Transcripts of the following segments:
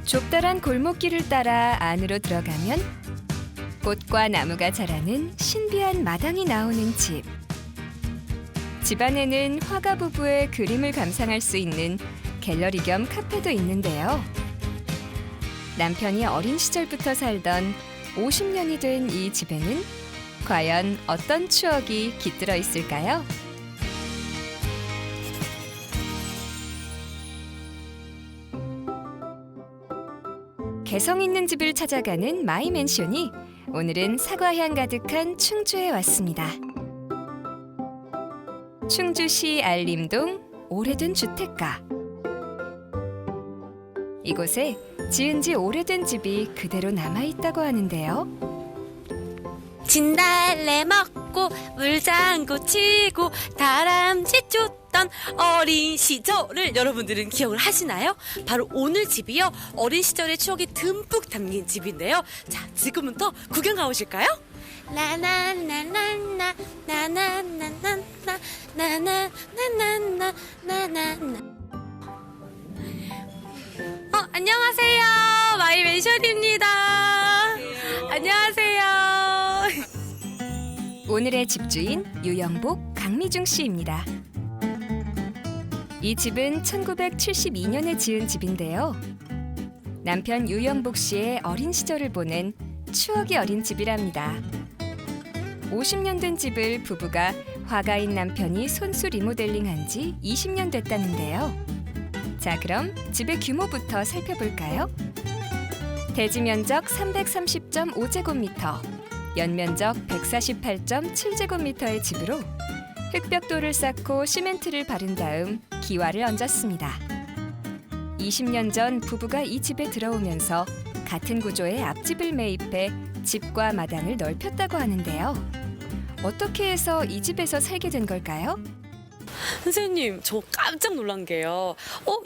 좁다란 골목길을 따라 안으로 들어가면 꽃과 나무가 자라는 신비한 마당이 나오는 집. 집 안에는 화가 부부의 그림을 감상할 수 있는 갤러리 겸 카페도 있는데요. 남편이 어린 시절부터 살던 50년이 된 이 집에는 과연 어떤 추억이 깃들어 있을까요? 개성 있는 집을 찾아가는 마이맨션이 오늘은 사과향 가득한 충주에 왔습니다. 충주시 알림동 오래된 주택가. 이곳에 지은 지 오래된 집이 그대로 남아있다고 하는데요. 진달래 먹고 물장구 치고 다람쥐 쫓던 어린 시절을 여러분들은 기억을 하시나요? 바로 오늘 집이요. 어린 시절의 추억이 듬뿍 담긴 집인데요. 자, 지금부터 구경 가보실까요? 나나나나나 나나나나나 나나나나나나나 안녕하세요. 마이맨션입니다. 안녕하세요. 오늘의 집주인 유영복, 강미중 씨입니다. 이 집은 1972년에 지은 집인데요. 남편 유영복 씨의 어린 시절을 보낸 추억이 어린 집이랍니다. 50년 된 집을 부부가 화가인 남편이 손수 리모델링한 지 20년 됐다는데요. 자, 그럼 집의 규모부터 살펴볼까요? 대지 면적 330.5제곱미터, 연면적 148.7제곱미터의 집으로 흙벽돌을 쌓고 시멘트를 바른 다음 기와를 얹었습니다. 20년 전 부부가 이 집에 들어오면서 같은 구조의 앞집을 매입해 집과 마당을 넓혔다고 하는데요. 어떻게 해서 이 집에서 살게 된 걸까요? 선생님, 저 깜짝 놀란 게요.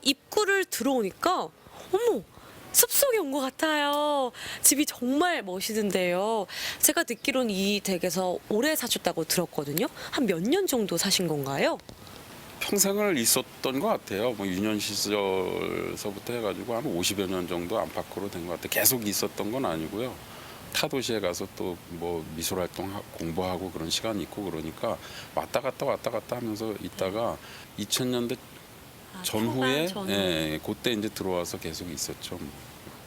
입구를 들어오니까 어머, 숲속에 온 것 같아요. 집이 정말 멋있는데요. 제가 듣기로는 이 댁에서 오래 사셨다고 들었거든요. 한 몇 년 정도 사신 건가요? 평생을 있었던 것 같아요. 뭐 유년 시절서부터 해가지고 한 50여 년 정도 안팎으로 된 것 같아요. 계속 있었던 건 아니고요. 타도시에 가서 또 뭐 미술 활동 공부하고 그런 시간이 있고 그러니까 왔다 갔다 하면서 있다가 2000년대 전후에 예, 그때 이제 들어와서 계속 있었죠.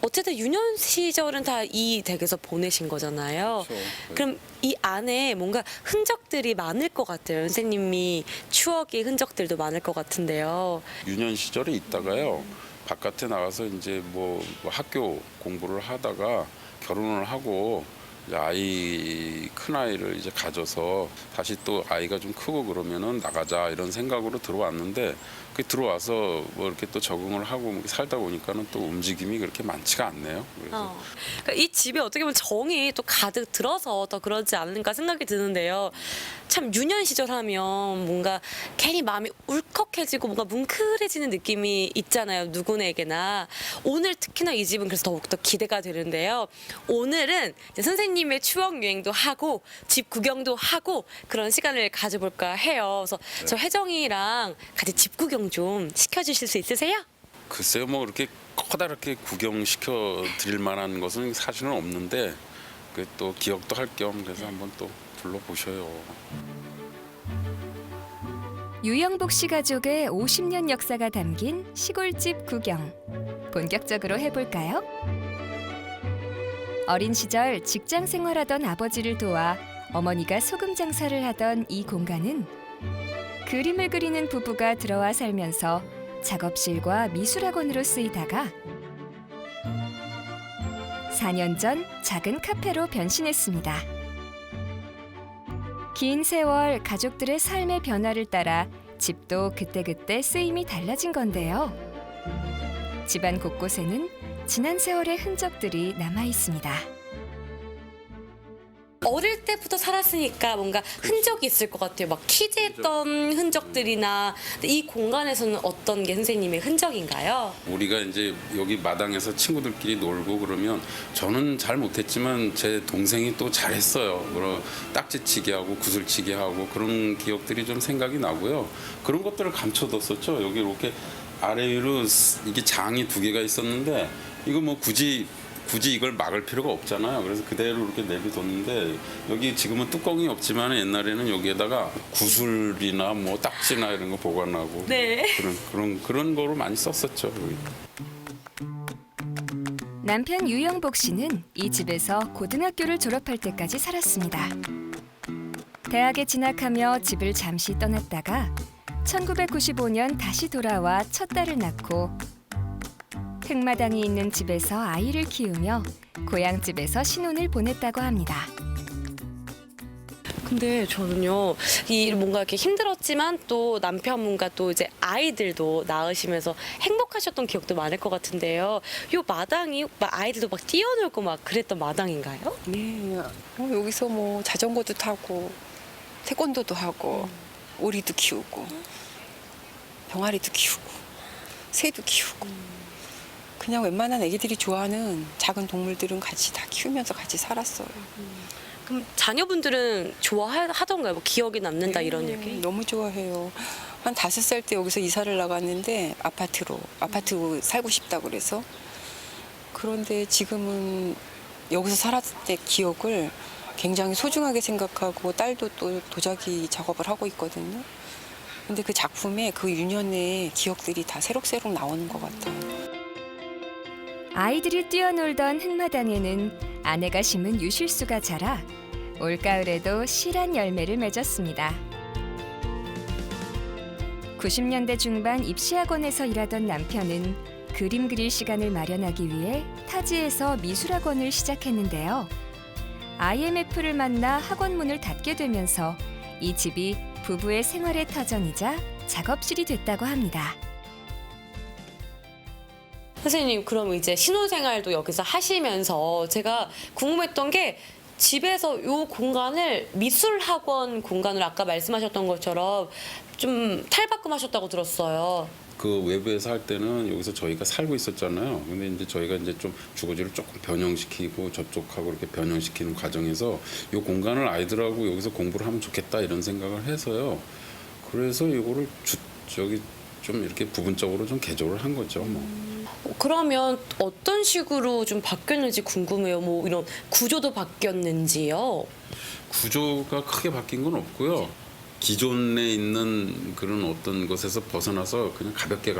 어쨌든 유년 시절은 다 이 댁에서 보내신 거잖아요. 그렇죠. 그럼 이 안에 뭔가 흔적들이 많을 것 같아요. 선생님이 추억의 흔적들도 많을 것 같은데요. 유년 시절에 있다가요. 바깥에 나가서 이제 뭐 학교 공부를 하다가 결혼을 하고 이제 큰 아이를 이제 가져서 다시 또 아이가 좀 크고 그러면은 나가자 이런 생각으로 들어왔는데 그 들어와서 뭐 이렇게 또 적응을 하고 살다 보니까는 또 움직임이 그렇게 많지가 않네요. 그래서 그러니까 이 집에 어떻게 보면 정이 또 가득 들어서 더 그러지 않을까 생각이 드는데요. 참 유년 시절 하면 뭔가 괜히 마음이 울컥해지고 뭔가 뭉클해지는 느낌이 있잖아요. 누구에게나. 오늘 특히나 이 집은 그래서 더욱더 기대가 되는데요. 오늘은 이제 선생님의 추억 여행도 하고 집 구경도 하고 그런 시간을 가져볼까 해요. 그래서 저 혜정이랑 같이 집 구경 좀 시켜주실 수 있으세요? 글쎄요, 뭐 그렇게 커다랗게 구경시켜 드릴 만한 것은 사실은 없는데 그 또 기억도 할 겸 그래서 한번 또 불러보셔요. 유영복 씨 가족의 50년 역사가 담긴 시골집 구경. 본격적으로 해볼까요? 어린 시절 직장 생활하던 아버지를 도와 어머니가 소금 장사를 하던 이 공간은 그림을 그리는 부부가 들어와 살면서 작업실과 미술학원으로 쓰이다가 4년 전 작은 카페로 변신했습니다. 긴 세월 가족들의 삶의 변화를 따라 집도 그때그때 쓰임이 달라진 건데요. 집안 곳곳에는 지난 세월의 흔적들이 남아 있습니다. 어릴 때부터 살았으니까 뭔가 흔적이 있을 것 같아요. 막 키즈했던 흔적들이나 이 공간에서는 어떤 게 선생님의 흔적인가요? 우리가 이제 여기 마당에서 친구들끼리 놀고 그러면 저는 잘 못했지만 제 동생이 또 잘했어요. 그런 딱지치기 하고 구슬치기 하고 그런 기억들이 좀 생각이 나고요. 그런 것들을 감춰뒀었죠. 여기 이렇게 아래 위로 이게 장이 두 개가 있었는데 이거 뭐 굳이 이걸 막을 필요가 없잖아요. 그래서 그대로 이렇게 내비뒀는데 여기 지금은 뚜껑이 없지만 옛날에는 여기에다가 구슬이나 뭐 딱지나 이런 거 보관하고 네. 그런 거로 많이 썼었죠. 여기. 남편 유영복 씨는 이 집에서 고등학교를 졸업할 때까지 살았습니다. 대학에 진학하며 집을 잠시 떠났다가 1995년 다시 돌아와 첫 딸을 낳고 흙마당이 있는 집에서 아이를 키우며 고향집에서 신혼을 보냈다고 합니다. 근데 저는요, 이 뭔가 이렇게 힘들었지만 또 남편분과 또 이제 아이들도 낳으시면서 행복하셨던 기억도 많을 것 같은데요. 요 마당이 막 아이들도 막 뛰어놀고 막 그랬던 마당인가요? 네. 여기서 뭐 자전거도 타고 태권도도 하고 오리도 키우고 병아리도 키우고 새도 키우고 그냥 웬만한 애기들이 좋아하는 작은 동물들은 같이 다 키우면서 같이 살았어요. 그럼 자녀분들은 좋아하던가요? 뭐 기억에 남는다 이런 얘기? 너무 좋아해요. 한 5살 때 여기서 이사를 나갔는데 아파트 살고 싶다고 그래서 그런데 지금은 여기서 살았을 때 기억을 굉장히 소중하게 생각하고 딸도 또 도자기 작업을 하고 있거든요. 근데 그 작품에 그 유년의 기억들이 다 새록새록 나오는 것 같아요. 아이들이 뛰어놀던 흙마당에는 아내가 심은 유실수가 자라 올가을에도 실한 열매를 맺었습니다. 90년대 중반 입시학원에서 일하던 남편은 그림 그릴 시간을 마련하기 위해 타지에서 미술학원을 시작했는데요. IMF를 만나 학원 문을 닫게 되면서 이 집이 부부의 생활의 터전이자 작업실이 됐다고 합니다. 선생님, 그럼 이제 신혼생활도 여기서 하시면서 제가 궁금했던 게 집에서 요 공간을 미술학원 공간으로 아까 말씀하셨던 것처럼 좀 탈바꿈하셨다고 들었어요. 그 외부에서 할 때는 여기서 저희가 살고 있었잖아요. 근데 이제 저희가 이제 좀 주거지를 조금 변형시키고 저쪽하고 이렇게 변형시키는 과정에서 이 공간을 아이들하고 여기서 공부를 하면 좋겠다 이런 생각을 해서요. 그래서 이거를 저기 좀 이렇게 부분적으로 좀 개조를 한 거죠. 뭐. 그러면 어떤 식으로 좀 바뀌었는지 궁금해요. 뭐 이런 구조도 바뀌었는지요. 구조가 크게 바뀐 건 없고요. 기존에 있는 그런 어떤 것에서 벗어나서 그냥 가볍게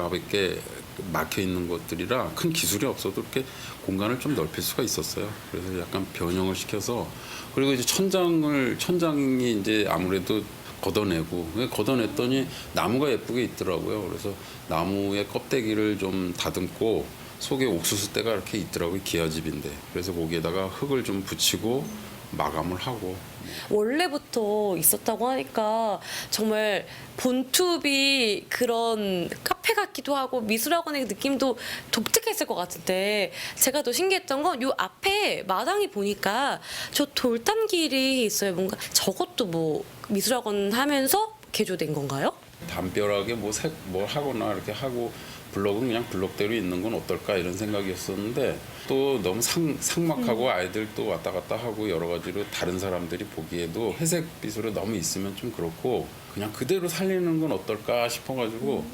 막혀 있는 것들이라 큰 기술이 없어도 이렇게 공간을 좀 넓힐 수가 있었어요. 그래서 약간 변형을 시켜서 그리고 이제 천장이 이제 아무래도 걷어냈더니 나무가 예쁘게 있더라고요. 그래서 나무의 껍데기를 좀 다듬고 속에 옥수수대가 이렇게 있더라고요. 기아집인데. 그래서 거기에다가 흙을 좀 붙이고 마감을 하고. 원래부터 있었다고 하니까 정말 본투비 그런 카페 같기도 하고 미술학원의 느낌도 독특했을 것 같은데 제가 더 신기했던 건 요 앞에 마당이 보니까 저 돌담길이 있어요. 뭔가 저것도 뭐 미술학원 하면서 개조된 건가요? 담벼락에 뭐 하거나 이렇게 하고 블럭은 그냥 블럭대로 있는 건 어떨까 이런 생각이었었는데 또 너무 삭막하고 아이들 또 왔다 갔다 하고 여러 가지로 다른 사람들이 보기에도 회색 빛으로 너무 있으면 좀 그렇고 그냥 그대로 살리는 건 어떨까 싶어가지고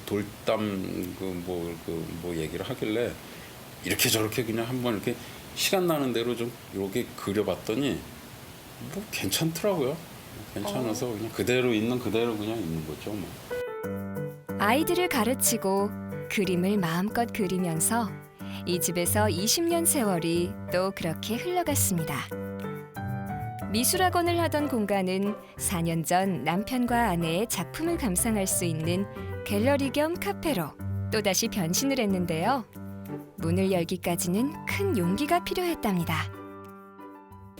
돌담 뭐 얘기를 하길래 이렇게 저렇게 그냥 한번 이렇게 시간 나는 대로 좀 이렇게 그려봤더니 뭐 괜찮더라고요. 괜찮아서 그냥 그대로 있는 그대로 그냥 있는 거죠. 뭐. 아이들을 가르치고 그림을 마음껏 그리면서 이 집에서 20년 세월이 또 그렇게 흘러갔습니다. 미술학원을 하던 공간은 4년 전 남편과 아내의 작품을 감상할 수 있는 갤러리 겸 카페로 또다시 변신을 했는데요. 문을 열기까지는 큰 용기가 필요했답니다.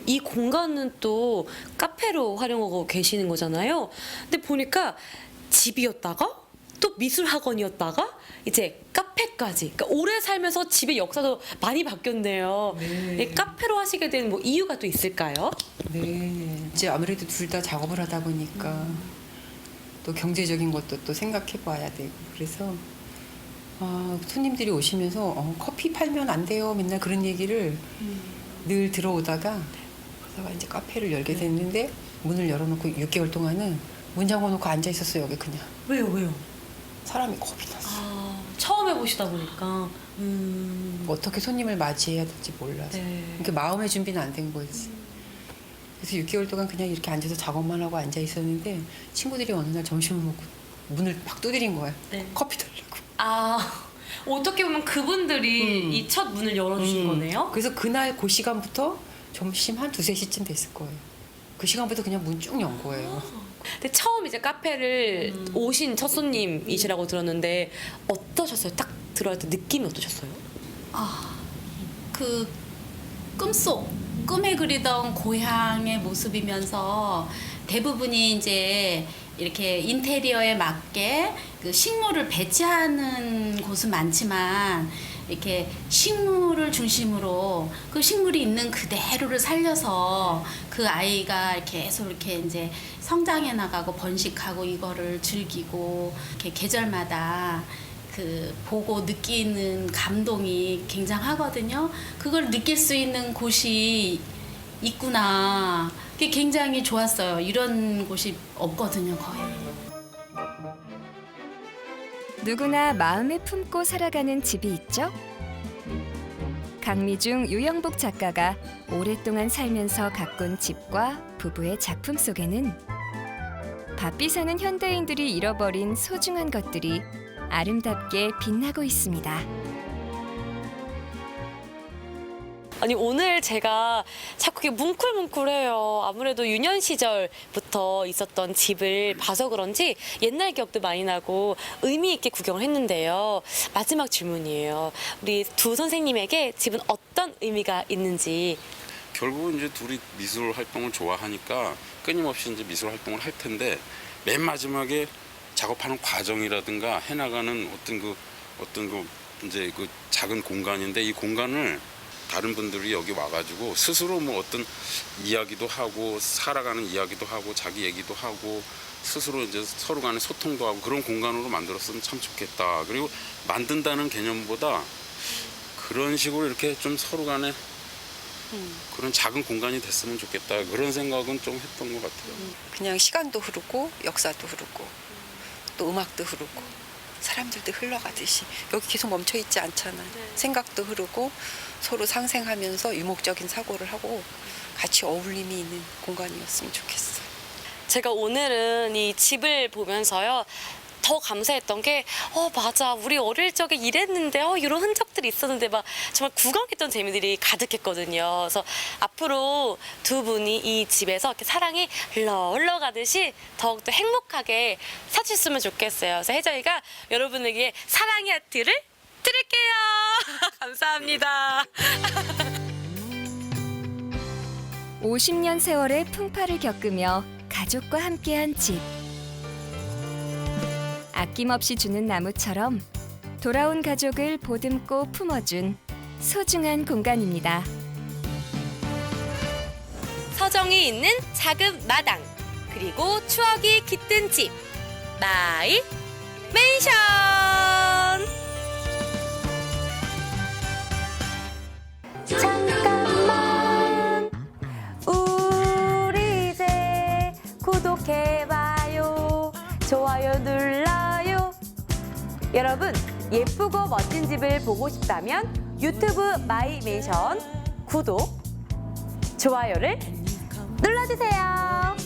이 공간은 또 카페로 활용하고 계시는 거잖아요. 근데 보니까 집이었다가 또 미술학원이었다가 이제 카페까지. 그러니까 오래 살면서 집의 역사도 많이 바뀌었네요. 네. 이 카페로 하시게 된 뭐 이유가 또 있을까요? 네. 이제 아무래도 둘 다 작업을 하다 보니까 또 경제적인 것도 또 생각해 봐야 되고 그래서 손님들이 오시면서 커피 팔면 안 돼요. 맨날 그런 얘기를 늘 들어오다가 그러다가 이제 카페를 열게 됐는데 문을 열어놓고 6개월 동안은 문 잠궈놓고 앉아 있었어요. 여기 그냥. 왜요? 사람이 겁이 났어. 처음 해보시다 보니까. 어떻게 손님을 맞이해야 될지 몰라서. 그러니까 마음의 준비는 안 된 거지. 그래서 6개월 동안 그냥 이렇게 앉아서 작업만 하고 앉아 있었는데 친구들이 어느 날 점심을 먹고 문을 막 두드린 거야. 커피 달라고. 아, 어떻게 보면 그분들이 이 첫 문을 열어주신 거네요? 그래서 그날 그 시간부터 점심 한 2, 3시쯤 됐을 거예요. 그 시간부터 그냥 문 쭉 연 거예요. 근데 처음 이제 카페를 오신 첫 손님이시라고 들었는데 어떠셨어요? 딱 들어갈 때 느낌이 어떠셨어요? 그 꿈에 그리던 고향의 모습이면서 대부분이 이제 이렇게 인테리어에 맞게 그 식물을 배치하는 곳은 많지만 이렇게 식물을 중심으로 그 식물이 있는 그대로를 살려서 그 아이가 이렇게 계속 이렇게 이제 성장해 나가고 번식하고 이거를 즐기고 이렇게 계절마다 그 보고 느끼는 감동이 굉장하거든요. 그걸 느낄 수 있는 곳이 있구나. 그게 굉장히 좋았어요. 이런 곳이 없거든요, 거의. 누구나 마음에 품고 살아가는 집이 있죠? 강미중, 유영복 작가가 오랫동안 살면서 가꾼 집과 부부의 작품 속에는 바삐 사는 현대인들이 잃어버린 소중한 것들이 아름답게 빛나고 있습니다. 아니 오늘 제가 자꾸 이게 뭉클뭉클해요. 아무래도 유년 시절부터 있었던 집을 봐서 그런지 옛날 기억도 많이 나고 의미 있게 구경을 했는데요. 마지막 질문이에요. 우리 두 선생님에게 집은 어떤 의미가 있는지. 결국은 이제 둘이 미술 활동을 좋아하니까 끊임없이 이제 미술 활동을 할 텐데 맨 마지막에 작업하는 과정이라든가 해나가는 어떤 그 이제 그 작은 공간인데 이 공간을 다른 분들이 여기 와가지고 스스로 뭐 어떤 이야기도 하고 살아가는 이야기도 하고 자기 얘기도 하고 스스로 이제 서로 간에 소통도 하고 그런 공간으로 만들었으면 참 좋겠다. 그리고 만든다는 개념보다 그런 식으로 이렇게 좀 서로 간에 그런 작은 공간이 됐으면 좋겠다. 그런 생각은 좀 했던 것 같아요. 그냥 시간도 흐르고 역사도 흐르고 또 음악도 흐르고 사람들도 흘러가듯이 여기 계속 멈춰 있지 않잖아요. 생각도 흐르고 서로 상생하면서 유목적인 사고를 하고 같이 어울림이 있는 공간이었으면 좋겠어요. 제가 오늘은 이 집을 보면서요. 더 감사했던 게 맞아 우리 어릴 적에 이랬는데 이런 흔적들이 있었는데 막 정말 구경했던 재미들이 가득했거든요. 그래서 앞으로 두 분이 이 집에서 이렇게 사랑이 흘러가듯이 더욱더 행복하게 사셨으면 좋겠어요. 그래서 혜정이가 여러분에게 사랑의 하트를 드릴게요. 감사합니다. 50년 세월의 풍파를 겪으며 가족과 함께한 집. 아낌없이 주는 나무처럼 돌아온 가족을 보듬고 품어준 소중한 공간입니다. 서정이 있는 작은 마당 그리고 추억이 깃든 집 마이 맨션. 잠깐만 우리 이제 구독해봐요. 좋아요 눌러요. 여러분 예쁘고 멋진 집을 보고 싶다면 유튜브 마이맨션 구독, 좋아요를 눌러주세요.